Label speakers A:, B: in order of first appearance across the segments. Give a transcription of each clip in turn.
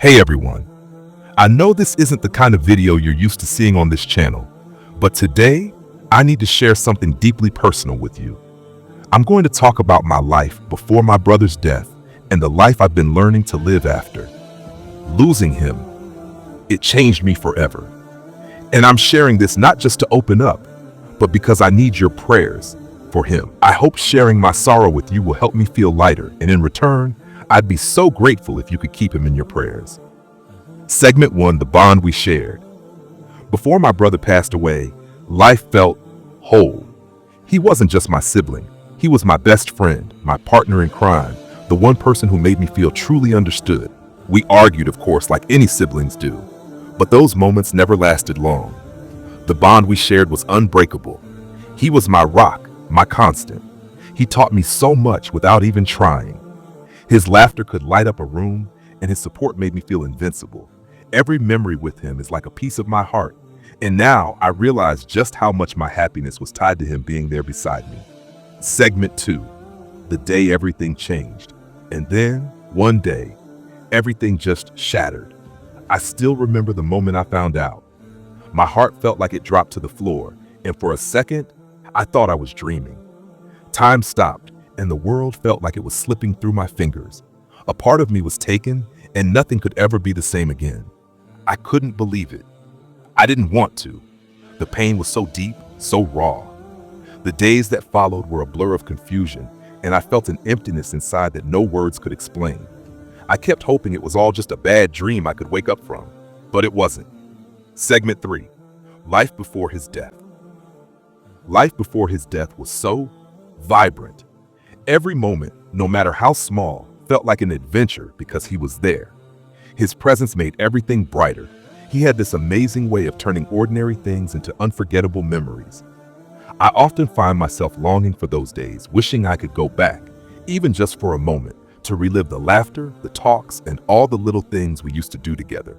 A: Hey everyone, I know this isn't the kind of video you're used to seeing on this channel, but today I need to share something deeply personal with you. I'm going to talk about my life before my brother's death and the life I've been learning to live after. Losing him, it changed me forever. And I'm sharing this not just to open up, but because I need your prayers for him. I hope sharing my sorrow with you will help me feel lighter, and in return, I'd be so grateful if you could keep him in your prayers. Segment 1, the bond we shared. Before my brother passed away, life felt whole. He wasn't just my sibling. He was my best friend, my partner in crime, the one person who made me feel truly understood. We argued, of course, like any siblings do, but those moments never lasted long. The bond we shared was unbreakable. He was my rock, my constant. He taught me so much without even trying. His laughter could light up a room, and his support made me feel invincible. Every memory with him is like a piece of my heart, and now I realize just how much my happiness was tied to him being there beside me. Segment 2, the day everything changed. And then, one day, everything just shattered. I still remember the moment I found out. My heart felt like it dropped to the floor, and for a second, I thought I was dreaming. Time stopped, and the world felt like it was slipping through my fingers. A part of me was taken, and nothing could ever be the same again. I couldn't believe it. I didn't want to. The pain was so deep, so raw. The days that followed were a blur of confusion, and I felt an emptiness inside that no words could explain. I kept hoping it was all just a bad dream I could wake up from, but it wasn't. Segment 3, life before his death. Life before his death was so vibrant. Every moment, no matter how small, felt like an adventure because he was there. His presence made everything brighter. He had this amazing way of turning ordinary things into unforgettable memories. I often find myself longing for those days, wishing I could go back, even just for a moment, to relive the laughter, the talks, and all the little things we used to do together.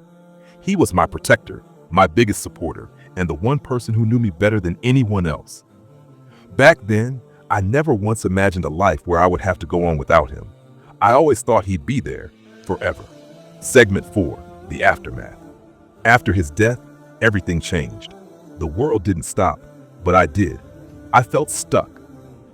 A: He was my protector, my biggest supporter, and the one person who knew me better than anyone else. Back then, I never once imagined a life where I would have to go on without him. I always thought he'd be there forever. Segment 4, the aftermath. After his death, everything changed. The world didn't stop, but I did. I felt stuck.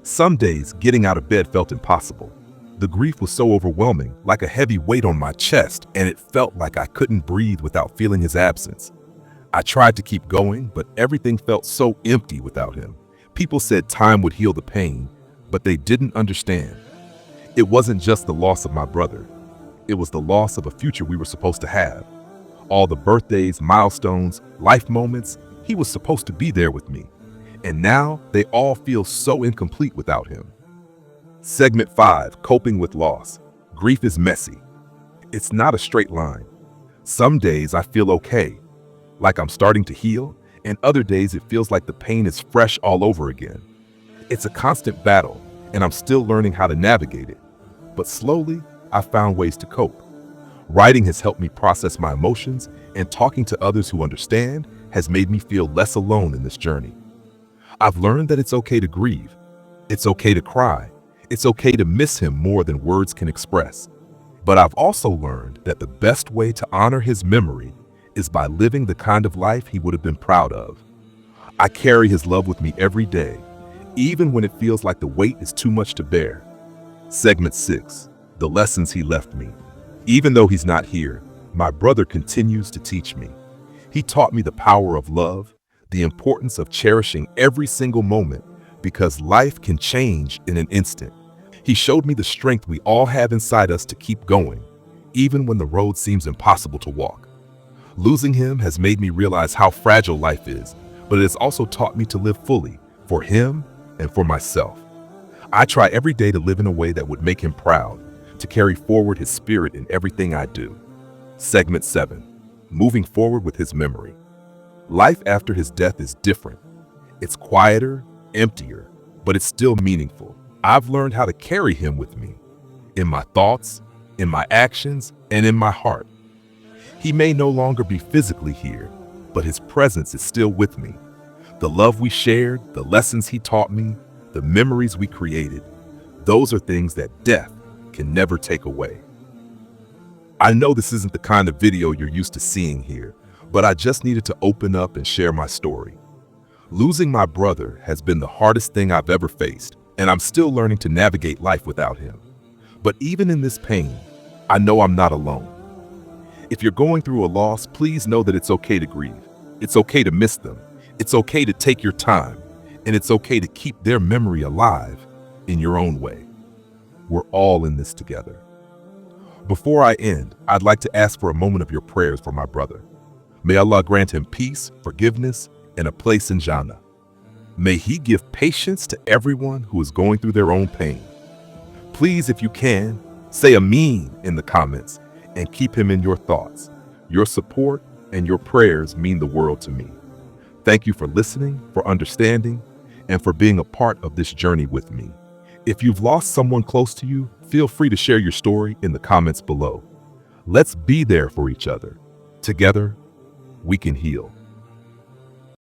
A: Some days, getting out of bed felt impossible. The grief was so overwhelming, like a heavy weight on my chest, and it felt like I couldn't breathe without feeling his absence. I tried to keep going, but everything felt so empty without him. People said time would heal the pain, but they didn't understand. It wasn't just the loss of my brother. It was the loss of a future we were supposed to have. All the birthdays, milestones, life moments, he was supposed to be there with me. And now they all feel so incomplete without him. Segment 5, coping with loss. Grief is messy. It's not a straight line. Some days I feel okay, like I'm starting to heal, and other days it feels like the pain is fresh all over again. It's a constant battle, and I'm still learning how to navigate it. But slowly, I've found ways to cope. Writing has helped me process my emotions, and talking to others who understand has made me feel less alone in this journey. I've learned that it's okay to grieve. It's okay to cry. It's okay to miss him more than words can express. But I've also learned that the best way to honor his memory is by living the kind of life he would have been proud of. I carry his love with me every day, even when it feels like the weight is too much to bear. Segment 6, the lessons he left me. Even though he's not here, my brother continues to teach me. He taught me the power of love, the importance of cherishing every single moment, because life can change in an instant. He showed me the strength we all have inside us to keep going, even when the road seems impossible to walk. Losing him has made me realize how fragile life is, but it has also taught me to live fully, for him and for myself. I try every day to live in a way that would make him proud, to carry forward his spirit in everything I do. Segment 7, moving forward with his memory. Life after his death is different. It's quieter, emptier, but it's still meaningful. I've learned how to carry him with me, in my thoughts, in my actions, and in my heart. He may no longer be physically here, but his presence is still with me. The love we shared, the lessons he taught me, the memories we created, those are things that death can never take away. I know this isn't the kind of video you're used to seeing here, but I just needed to open up and share my story. Losing my brother has been the hardest thing I've ever faced, and I'm still learning to navigate life without him. But even in this pain, I know I'm not alone. If you're going through a loss, please know that it's okay to grieve. It's okay to miss them. It's okay to take your time, and it's okay to keep their memory alive in your own way. We're all in this together. Before I end, I'd like to ask for a moment of your prayers for my brother. May Allah grant him peace, forgiveness, and a place in Jannah. May He give patience to everyone who is going through their own pain. Please, if you can, say Ameen in the comments and keep him in your thoughts. Your support and your prayers mean the world to me. Thank you for listening, for understanding, and for being a part of this journey with me. If you've lost someone close to you, feel free to share your story in the comments below. Let's be there for each other. Together, we can heal.